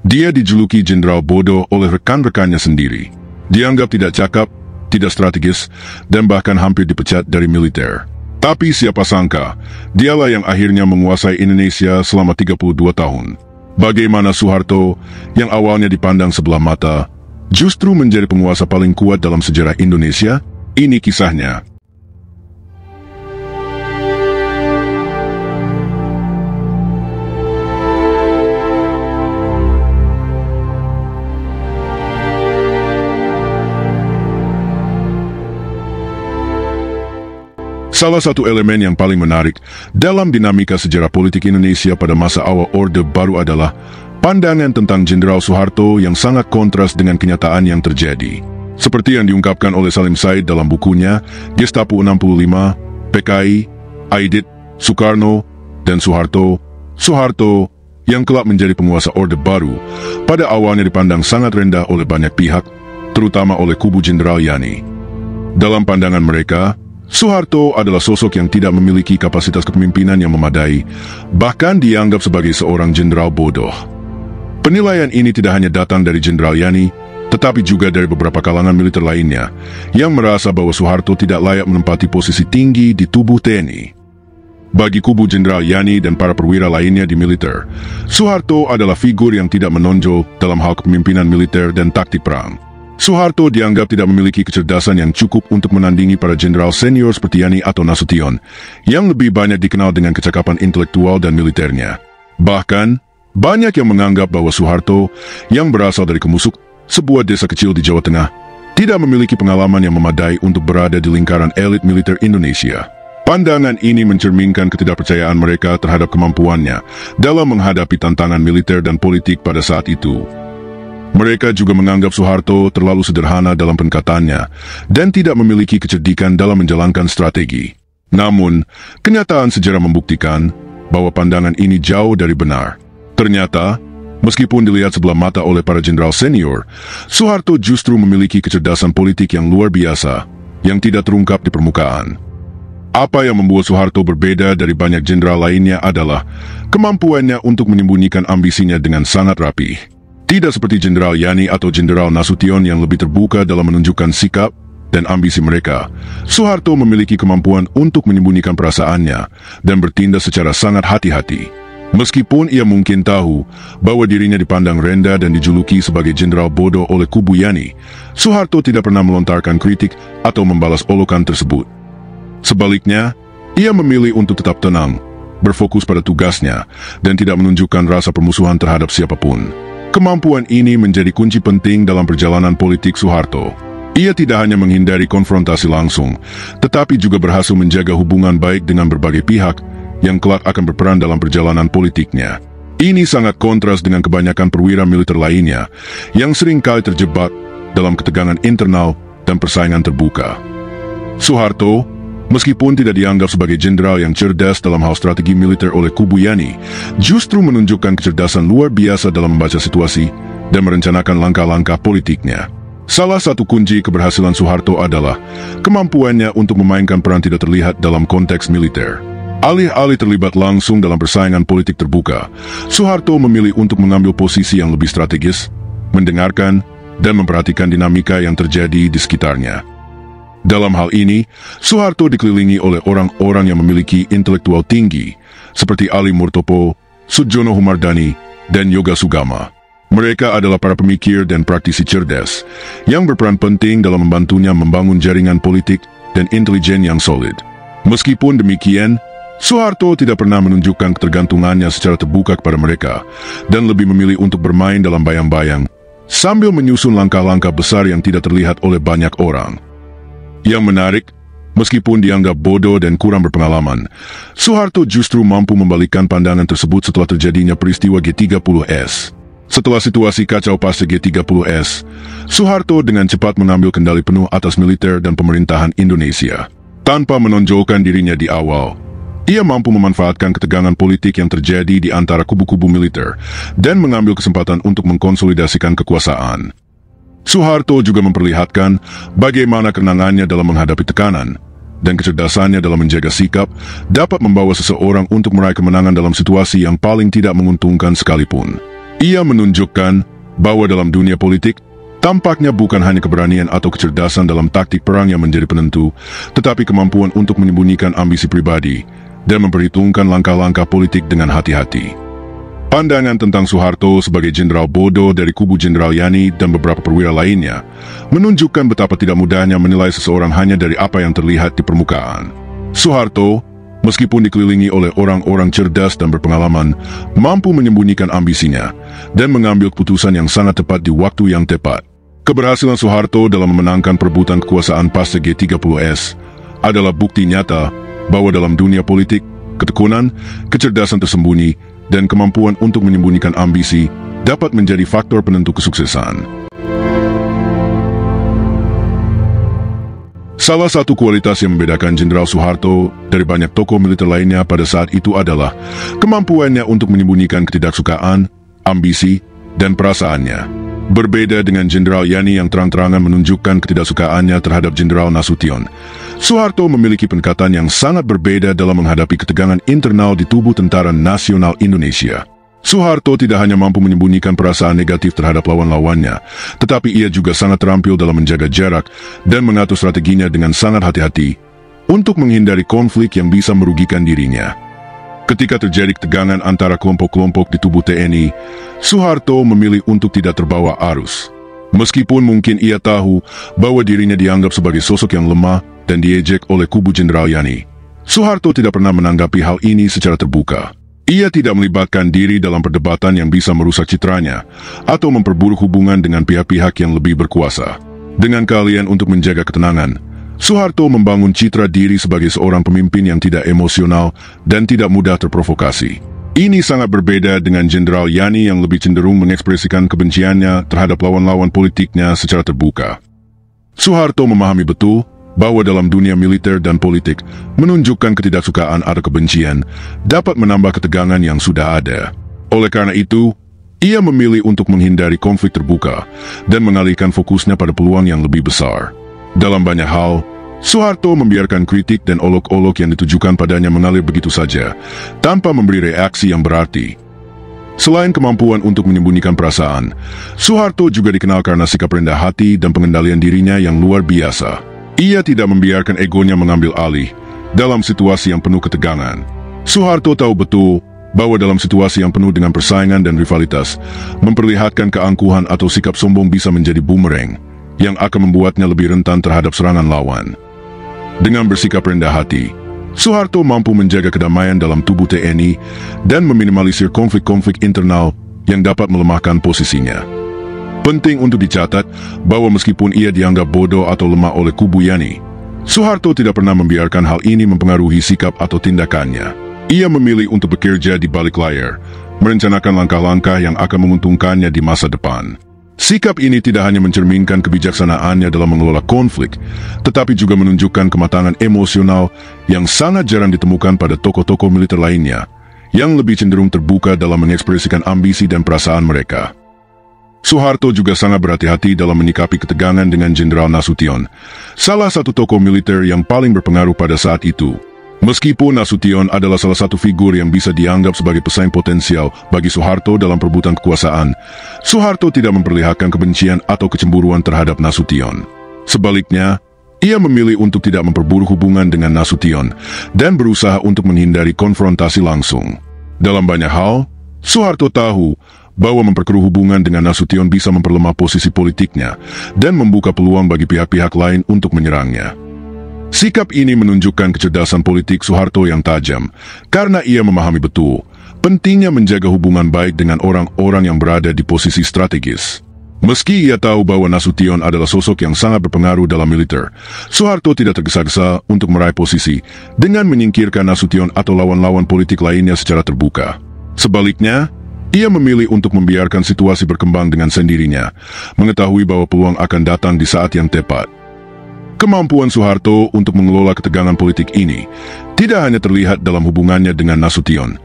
Dia dijuluki jenderal bodoh oleh rekan-rekannya sendiri. Dianggap tidak cakap, tidak strategis, dan bahkan hampir dipecat dari militer. Tapi siapa sangka, dialah yang akhirnya menguasai Indonesia selama 32 tahun. Bagaimana Soeharto, yang awalnya dipandang sebelah mata, justru menjadi penguasa paling kuat dalam sejarah Indonesia? Ini kisahnya. Salah satu elemen yang paling menarik dalam dinamika sejarah politik Indonesia pada masa awal Orde Baru adalah pandangan tentang Jenderal Soeharto yang sangat kontras dengan kenyataan yang terjadi. Seperti yang diungkapkan oleh Salim Said dalam bukunya Gestapo 65, PKI, Aidit, Soekarno, dan Soeharto. Soeharto yang kelak menjadi penguasa Orde Baru pada awalnya dipandang sangat rendah oleh banyak pihak, terutama oleh kubu Jenderal Yani. Dalam pandangan mereka, Soeharto adalah sosok yang tidak memiliki kapasitas kepemimpinan yang memadai, bahkan dianggap sebagai seorang jenderal bodoh. Penilaian ini tidak hanya datang dari Jenderal Yani, tetapi juga dari beberapa kalangan militer lainnya, yang merasa bahwa Soeharto tidak layak menempati posisi tinggi di tubuh TNI. Bagi kubu Jenderal Yani dan para perwira lainnya di militer, Soeharto adalah figur yang tidak menonjol dalam hal kepemimpinan militer dan taktik perang. Soeharto dianggap tidak memiliki kecerdasan yang cukup untuk menandingi para jenderal senior seperti Yani atau Nasution, yang lebih banyak dikenal dengan kecakapan intelektual dan militernya. Bahkan, banyak yang menganggap bahwa Soeharto, yang berasal dari Kemusuk, sebuah desa kecil di Jawa Tengah, tidak memiliki pengalaman yang memadai untuk berada di lingkaran elit militer Indonesia. Pandangan ini mencerminkan ketidakpercayaan mereka terhadap kemampuannya dalam menghadapi tantangan militer dan politik pada saat itu. Mereka juga menganggap Soeharto terlalu sederhana dalam pendekatannya dan tidak memiliki kecerdikan dalam menjalankan strategi. Namun, kenyataan sejarah membuktikan bahwa pandangan ini jauh dari benar. Ternyata, meskipun dilihat sebelah mata oleh para jenderal senior, Soeharto justru memiliki kecerdasan politik yang luar biasa yang tidak terungkap di permukaan. Apa yang membuat Soeharto berbeda dari banyak jenderal lainnya adalah kemampuannya untuk menyembunyikan ambisinya dengan sangat rapi. Tidak seperti Jenderal Yani atau Jenderal Nasution yang lebih terbuka dalam menunjukkan sikap dan ambisi mereka, Soeharto memiliki kemampuan untuk menyembunyikan perasaannya dan bertindak secara sangat hati-hati. Meskipun ia mungkin tahu bahwa dirinya dipandang rendah dan dijuluki sebagai jenderal bodoh oleh kubu Yani, Soeharto tidak pernah melontarkan kritik atau membalas olokan tersebut. Sebaliknya, ia memilih untuk tetap tenang, berfokus pada tugasnya, dan tidak menunjukkan rasa permusuhan terhadap siapapun. Kemampuan ini menjadi kunci penting dalam perjalanan politik Soeharto. Ia tidak hanya menghindari konfrontasi langsung, tetapi juga berhasil menjaga hubungan baik dengan berbagai pihak yang kelak akan berperan dalam perjalanan politiknya. Ini sangat kontras dengan kebanyakan perwira militer lainnya yang seringkali terjebak dalam ketegangan internal dan persaingan terbuka. Soeharto, meskipun tidak dianggap sebagai jenderal yang cerdas dalam hal strategi militer oleh kubu Yani, justru menunjukkan kecerdasan luar biasa dalam membaca situasi dan merencanakan langkah-langkah politiknya. Salah satu kunci keberhasilan Soeharto adalah kemampuannya untuk memainkan peran tidak terlihat dalam konteks militer. Alih-alih terlibat langsung dalam persaingan politik terbuka, Soeharto memilih untuk mengambil posisi yang lebih strategis, mendengarkan, dan memperhatikan dinamika yang terjadi di sekitarnya. Dalam hal ini, Soeharto dikelilingi oleh orang-orang yang memiliki intelektual tinggi, seperti Ali Murtopo, Sudjono Humardani, dan Yoga Sugama. Mereka adalah para pemikir dan praktisi cerdas, yang berperan penting dalam membantunya membangun jaringan politik dan intelijen yang solid. Meskipun demikian, Soeharto tidak pernah menunjukkan ketergantungannya secara terbuka kepada mereka, dan lebih memilih untuk bermain dalam bayang-bayang, sambil menyusun langkah-langkah besar yang tidak terlihat oleh banyak orang. Yang menarik, meskipun dianggap bodoh dan kurang berpengalaman, Soeharto justru mampu membalikkan pandangan tersebut setelah terjadinya peristiwa G30S. Setelah situasi kacau pasca G30S, Soeharto dengan cepat mengambil kendali penuh atas militer dan pemerintahan Indonesia. Tanpa menonjolkan dirinya di awal, ia mampu memanfaatkan ketegangan politik yang terjadi di antara kubu-kubu militer dan mengambil kesempatan untuk mengkonsolidasikan kekuasaan. Soeharto juga memperlihatkan bagaimana kenangannya dalam menghadapi tekanan dan kecerdasannya dalam menjaga sikap dapat membawa seseorang untuk meraih kemenangan dalam situasi yang paling tidak menguntungkan sekalipun. Ia menunjukkan bahwa dalam dunia politik, tampaknya bukan hanya keberanian atau kecerdasan dalam taktik perang yang menjadi penentu, tetapi kemampuan untuk menyembunyikan ambisi pribadi dan memperhitungkan langkah-langkah politik dengan hati-hati. Pandangan tentang Soeharto sebagai jenderal bodoh dari kubu Jenderal Yani dan beberapa perwira lainnya menunjukkan betapa tidak mudahnya menilai seseorang hanya dari apa yang terlihat di permukaan. Soeharto, meskipun dikelilingi oleh orang-orang cerdas dan berpengalaman, mampu menyembunyikan ambisinya dan mengambil keputusan yang sangat tepat di waktu yang tepat. Keberhasilan Soeharto dalam memenangkan perebutan kekuasaan pasca G30S adalah bukti nyata bahwa dalam dunia politik, ketekunan, kecerdasan tersembunyi, dan kemampuan untuk menyembunyikan ambisi dapat menjadi faktor penentu kesuksesan. Salah satu kualitas yang membedakan Jenderal Soeharto dari banyak tokoh militer lainnya pada saat itu adalah kemampuannya untuk menyembunyikan ketidaksukaan, ambisi, dan perasaannya. Berbeda dengan Jenderal Yani yang terang-terangan menunjukkan ketidaksukaannya terhadap Jenderal Nasution, Soeharto memiliki pendekatan yang sangat berbeda dalam menghadapi ketegangan internal di tubuh Tentara Nasional Indonesia. Soeharto tidak hanya mampu menyembunyikan perasaan negatif terhadap lawan-lawannya, tetapi ia juga sangat terampil dalam menjaga jarak dan mengatur strateginya dengan sangat hati-hati untuk menghindari konflik yang bisa merugikan dirinya. Ketika terjadi ketegangan antara kelompok-kelompok di tubuh TNI, Soeharto memilih untuk tidak terbawa arus. Meskipun mungkin ia tahu bahwa dirinya dianggap sebagai sosok yang lemah dan diejek oleh kubu Jenderal Yani, Soeharto tidak pernah menanggapi hal ini secara terbuka. Ia tidak melibatkan diri dalam perdebatan yang bisa merusak citranya atau memperburuk hubungan dengan pihak-pihak yang lebih berkuasa. Dengan keahlian untuk menjaga ketenangan, Soeharto membangun citra diri sebagai seorang pemimpin yang tidak emosional dan tidak mudah terprovokasi. Ini sangat berbeda dengan Jenderal Yani yang lebih cenderung mengekspresikan kebenciannya terhadap lawan-lawan politiknya secara terbuka. Soeharto memahami betul bahwa dalam dunia militer dan politik, menunjukkan ketidaksukaan atau kebencian dapat menambah ketegangan yang sudah ada. Oleh karena itu, ia memilih untuk menghindari konflik terbuka dan mengalihkan fokusnya pada peluang yang lebih besar. Dalam banyak hal, Soeharto membiarkan kritik dan olok-olok yang ditujukan padanya mengalir begitu saja, tanpa memberi reaksi yang berarti. Selain kemampuan untuk menyembunyikan perasaan, Soeharto juga dikenal karena sikap rendah hati dan pengendalian dirinya yang luar biasa. Ia tidak membiarkan egonya mengambil alih dalam situasi yang penuh ketegangan. Soeharto tahu betul bahwa dalam situasi yang penuh dengan persaingan dan rivalitas, memperlihatkan keangkuhan atau sikap sombong bisa menjadi bumerang yang akan membuatnya lebih rentan terhadap serangan lawan. Dengan bersikap rendah hati, Soeharto mampu menjaga kedamaian dalam tubuh TNI dan meminimalisir konflik-konflik internal yang dapat melemahkan posisinya. Penting untuk dicatat bahwa meskipun ia dianggap bodoh atau lemah oleh kubu Yani, Soeharto tidak pernah membiarkan hal ini mempengaruhi sikap atau tindakannya. Ia memilih untuk bekerja di balik layar, merencanakan langkah-langkah yang akan menguntungkannya di masa depan. Sikap ini tidak hanya mencerminkan kebijaksanaannya dalam mengelola konflik, tetapi juga menunjukkan kematangan emosional yang sangat jarang ditemukan pada tokoh-tokoh militer lainnya, yang lebih cenderung terbuka dalam mengekspresikan ambisi dan perasaan mereka. Soeharto juga sangat berhati-hati dalam menyikapi ketegangan dengan Jenderal Nasution, salah satu tokoh militer yang paling berpengaruh pada saat itu. Meskipun Nasution adalah salah satu figur yang bisa dianggap sebagai pesaing potensial bagi Soeharto dalam perebutan kekuasaan, Soeharto tidak memperlihatkan kebencian atau kecemburuan terhadap Nasution. Sebaliknya, ia memilih untuk tidak memperburuk hubungan dengan Nasution dan berusaha untuk menghindari konfrontasi langsung. Dalam banyak hal, Soeharto tahu bahwa memperkeruh hubungan dengan Nasution bisa memperlemah posisi politiknya dan membuka peluang bagi pihak-pihak lain untuk menyerangnya. Sikap ini menunjukkan kecerdasan politik Soeharto yang tajam, karena ia memahami betul pentingnya menjaga hubungan baik dengan orang-orang yang berada di posisi strategis. Meski ia tahu bahwa Nasution adalah sosok yang sangat berpengaruh dalam militer, Soeharto tidak tergesa-gesa untuk meraih posisi dengan menyingkirkan Nasution atau lawan-lawan politik lainnya secara terbuka. Sebaliknya, ia memilih untuk membiarkan situasi berkembang dengan sendirinya, mengetahui bahwa peluang akan datang di saat yang tepat. Kemampuan Soeharto untuk mengelola ketegangan politik ini tidak hanya terlihat dalam hubungannya dengan Nasution,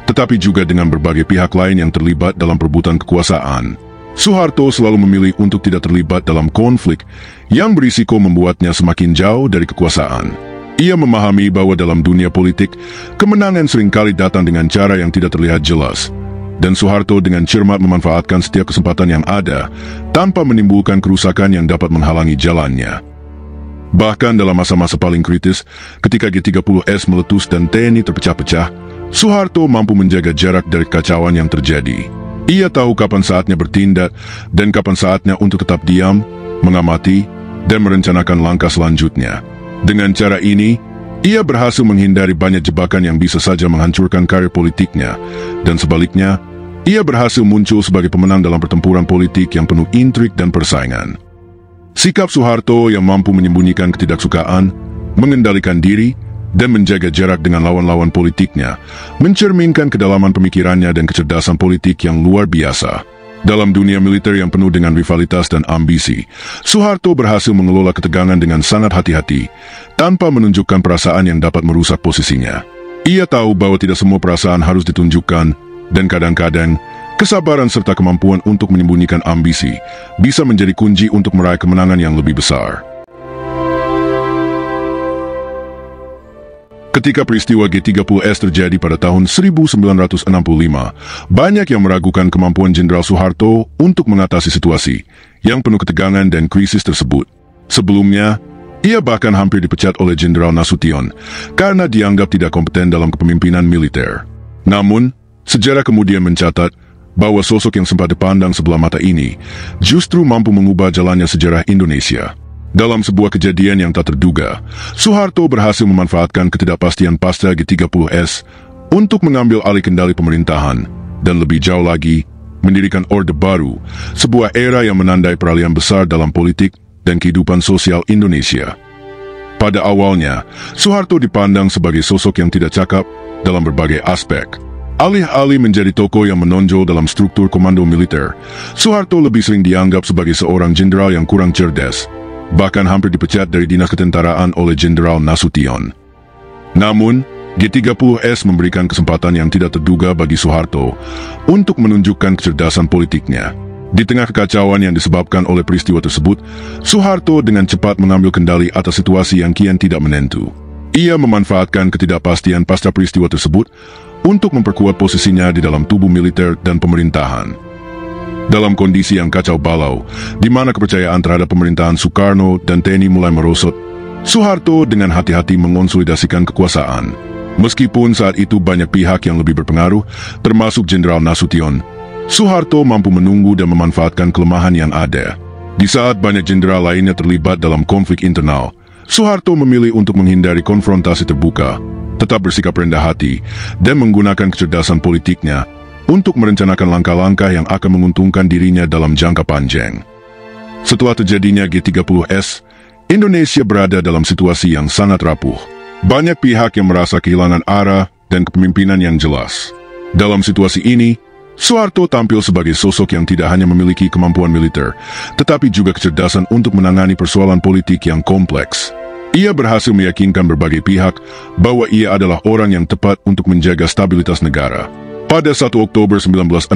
tetapi juga dengan berbagai pihak lain yang terlibat dalam perebutan kekuasaan. Soeharto selalu memilih untuk tidak terlibat dalam konflik yang berisiko membuatnya semakin jauh dari kekuasaan. Ia memahami bahwa dalam dunia politik, kemenangan seringkali datang dengan cara yang tidak terlihat jelas, dan Soeharto dengan cermat memanfaatkan setiap kesempatan yang ada tanpa menimbulkan kerusakan yang dapat menghalangi jalannya. Bahkan dalam masa-masa paling kritis, ketika G30S meletus dan TNI terpecah-pecah, Soeharto mampu menjaga jarak dari kekacauan yang terjadi. Ia tahu kapan saatnya bertindak dan kapan saatnya untuk tetap diam, mengamati, dan merencanakan langkah selanjutnya. Dengan cara ini, ia berhasil menghindari banyak jebakan yang bisa saja menghancurkan karir politiknya, dan sebaliknya, ia berhasil muncul sebagai pemenang dalam pertempuran politik yang penuh intrik dan persaingan. Sikap Soeharto yang mampu menyembunyikan ketidaksukaan, mengendalikan diri, dan menjaga jarak dengan lawan-lawan politiknya, mencerminkan kedalaman pemikirannya dan kecerdasan politik yang luar biasa. Dalam dunia militer yang penuh dengan rivalitas dan ambisi, Soeharto berhasil mengelola ketegangan dengan sangat hati-hati, tanpa menunjukkan perasaan yang dapat merusak posisinya. Ia tahu bahwa tidak semua perasaan harus ditunjukkan, dan kadang-kadang, kesabaran serta kemampuan untuk menyembunyikan ambisi bisa menjadi kunci untuk meraih kemenangan yang lebih besar. Ketika peristiwa G30S terjadi pada tahun 1965, banyak yang meragukan kemampuan Jenderal Soeharto untuk mengatasi situasi yang penuh ketegangan dan krisis tersebut. Sebelumnya, ia bahkan hampir dipecat oleh Jenderal Nasution karena dianggap tidak kompeten dalam kepemimpinan militer. Namun, sejarah kemudian mencatat bahwa sosok yang sempat dipandang sebelah mata ini justru mampu mengubah jalannya sejarah Indonesia. Dalam sebuah kejadian yang tak terduga, Soeharto berhasil memanfaatkan ketidakpastian pasca G30S untuk mengambil alih kendali pemerintahan dan lebih jauh lagi, mendirikan Orde Baru, sebuah era yang menandai peralihan besar dalam politik dan kehidupan sosial Indonesia. Pada awalnya, Soeharto dipandang sebagai sosok yang tidak cakap dalam berbagai aspek. Alih-alih menjadi tokoh yang menonjol dalam struktur komando militer, Soeharto lebih sering dianggap sebagai seorang jenderal yang kurang cerdas, bahkan hampir dipecat dari dinas ketentaraan oleh Jenderal Nasution. Namun, G30S memberikan kesempatan yang tidak terduga bagi Soeharto untuk menunjukkan kecerdasan politiknya. Di tengah kekacauan yang disebabkan oleh peristiwa tersebut, Soeharto dengan cepat mengambil kendali atas situasi yang kian tidak menentu. Ia memanfaatkan ketidakpastian pasca peristiwa tersebut untuk memperkuat posisinya di dalam tubuh militer dan pemerintahan. Dalam kondisi yang kacau balau, di mana kepercayaan terhadap pemerintahan Soekarno dan TNI mulai merosot, Soeharto dengan hati-hati mengonsolidasikan kekuasaan. Meskipun saat itu banyak pihak yang lebih berpengaruh, termasuk Jenderal Nasution, Soeharto mampu menunggu dan memanfaatkan kelemahan yang ada. Di saat banyak jenderal lainnya terlibat dalam konflik internal, Soeharto memilih untuk menghindari konfrontasi terbuka, tetap bersikap rendah hati, dan menggunakan kecerdasan politiknya untuk merencanakan langkah-langkah yang akan menguntungkan dirinya dalam jangka panjang. Setelah terjadinya G30S, Indonesia berada dalam situasi yang sangat rapuh. Banyak pihak yang merasa kehilangan arah dan kepemimpinan yang jelas. Dalam situasi ini, Soeharto tampil sebagai sosok yang tidak hanya memiliki kemampuan militer, tetapi juga kecerdasan untuk menangani persoalan politik yang kompleks. Ia berhasil meyakinkan berbagai pihak bahwa ia adalah orang yang tepat untuk menjaga stabilitas negara. Pada 1 Oktober 1965,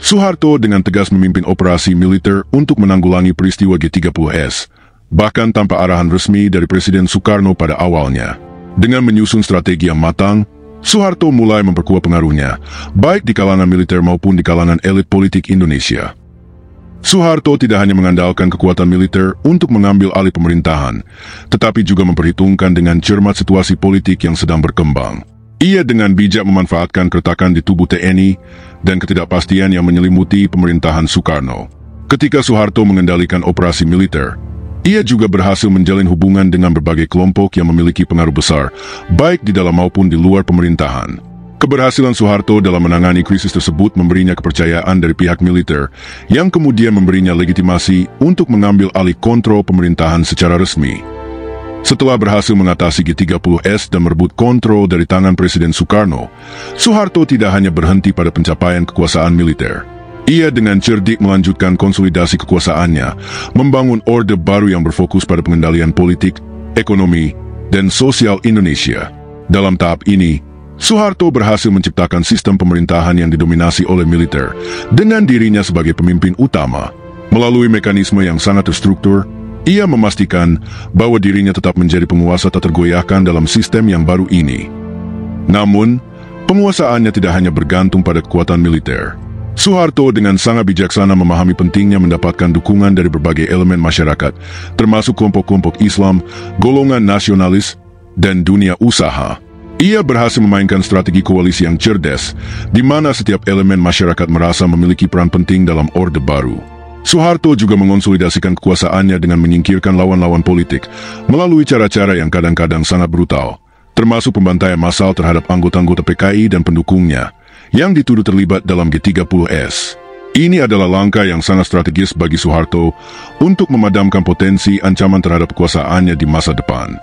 Soeharto dengan tegas memimpin operasi militer untuk menanggulangi peristiwa G30S, bahkan tanpa arahan resmi dari Presiden Soekarno pada awalnya. Dengan menyusun strategi yang matang, Soeharto mulai memperkuat pengaruhnya, baik di kalangan militer maupun di kalangan elit politik Indonesia. Soeharto tidak hanya mengandalkan kekuatan militer untuk mengambil alih pemerintahan, tetapi juga memperhitungkan dengan cermat situasi politik yang sedang berkembang. Ia dengan bijak memanfaatkan keretakan di tubuh TNI dan ketidakpastian yang menyelimuti pemerintahan Soekarno. Ketika Soeharto mengendalikan operasi militer, ia juga berhasil menjalin hubungan dengan berbagai kelompok yang memiliki pengaruh besar, baik di dalam maupun di luar pemerintahan. Keberhasilan Soeharto dalam menangani krisis tersebut memberinya kepercayaan dari pihak militer, yang kemudian memberinya legitimasi untuk mengambil alih kontrol pemerintahan secara resmi. Setelah berhasil mengatasi G30S dan merebut kontrol dari tangan Presiden Soekarno, Soeharto tidak hanya berhenti pada pencapaian kekuasaan militer. Ia dengan cerdik melanjutkan konsolidasi kekuasaannya, membangun Orde Baru yang berfokus pada pengendalian politik, ekonomi, dan sosial Indonesia. Dalam tahap ini, Soeharto berhasil menciptakan sistem pemerintahan yang didominasi oleh militer, dengan dirinya sebagai pemimpin utama. Melalui mekanisme yang sangat terstruktur, ia memastikan bahwa dirinya tetap menjadi penguasa tak tergoyahkan dalam sistem yang baru ini. Namun, Penguasaannya tidak hanya bergantung pada kekuatan militer. Soeharto dengan sangat bijaksana memahami pentingnya mendapatkan dukungan dari berbagai elemen masyarakat, termasuk kelompok-kelompok Islam, golongan nasionalis, dan dunia usaha. Ia berhasil memainkan strategi koalisi yang cerdas, di mana setiap elemen masyarakat merasa memiliki peran penting dalam Orde Baru. Soeharto juga mengonsolidasikan kekuasaannya dengan menyingkirkan lawan-lawan politik melalui cara-cara yang kadang-kadang sangat brutal, termasuk pembantaian massal terhadap anggota-anggota PKI dan pendukungnya yang dituduh terlibat dalam G30S. Ini adalah langkah yang sangat strategis bagi Soeharto untuk memadamkan potensi ancaman terhadap kekuasaannya di masa depan.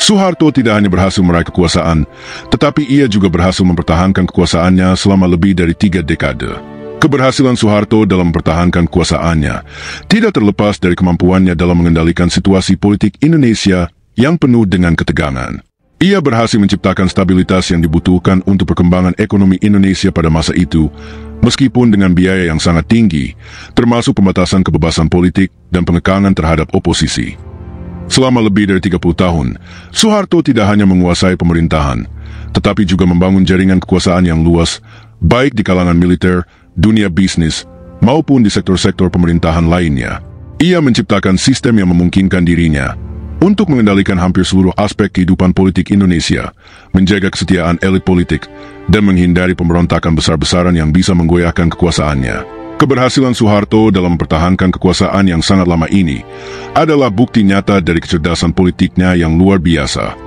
Soeharto tidak hanya berhasil meraih kekuasaan, tetapi ia juga berhasil mempertahankan kekuasaannya selama lebih dari 3 dekade. Keberhasilan Soeharto dalam mempertahankan kekuasaannya tidak terlepas dari kemampuannya dalam mengendalikan situasi politik Indonesia yang penuh dengan ketegangan. Ia berhasil menciptakan stabilitas yang dibutuhkan untuk perkembangan ekonomi Indonesia pada masa itu, meskipun dengan biaya yang sangat tinggi, termasuk pembatasan kebebasan politik dan penekanan terhadap oposisi. Selama lebih dari 30 tahun, Soeharto tidak hanya menguasai pemerintahan, tetapi juga membangun jaringan kekuasaan yang luas, baik di kalangan militer, dunia bisnis, maupun di sektor-sektor pemerintahan lainnya. Ia menciptakan sistem yang memungkinkan dirinya untuk mengendalikan hampir seluruh aspek kehidupan politik Indonesia, menjaga kesetiaan elit politik, dan menghindari pemberontakan besar-besaran yang bisa menggoyahkan kekuasaannya. Keberhasilan Soeharto dalam mempertahankan kekuasaan yang sangat lama ini adalah bukti nyata dari kecerdasan politiknya yang luar biasa.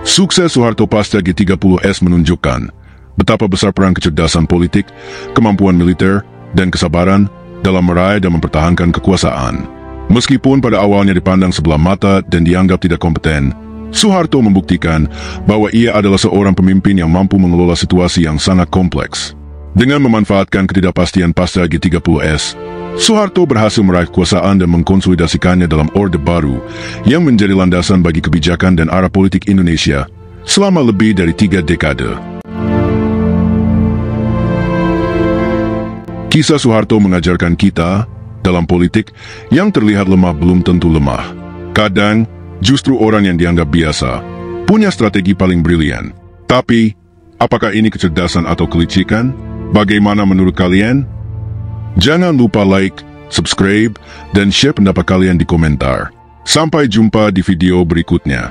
Sukses Soeharto pasca G30S menunjukkan betapa besar peran kecerdasan politik, kemampuan militer, dan kesabaran dalam meraih dan mempertahankan kekuasaan. Meskipun pada awalnya dipandang sebelah mata dan dianggap tidak kompeten, Soeharto membuktikan bahwa ia adalah seorang pemimpin yang mampu mengelola situasi yang sangat kompleks. Dengan memanfaatkan ketidakpastian pasca G30S, Soeharto berhasil meraih kekuasaan dan mengkonsolidasikannya dalam Orde Baru yang menjadi landasan bagi kebijakan dan arah politik Indonesia selama lebih dari 3 dekade. Kisah Soeharto mengajarkan kita, dalam politik, yang terlihat lemah belum tentu lemah. Kadang, justru orang yang dianggap biasa punya strategi paling brilian. Tapi, apakah ini kecerdasan atau kelicikan? Bagaimana menurut kalian? Jangan lupa like, subscribe, dan share pendapat kalian di komentar. Sampai jumpa di video berikutnya.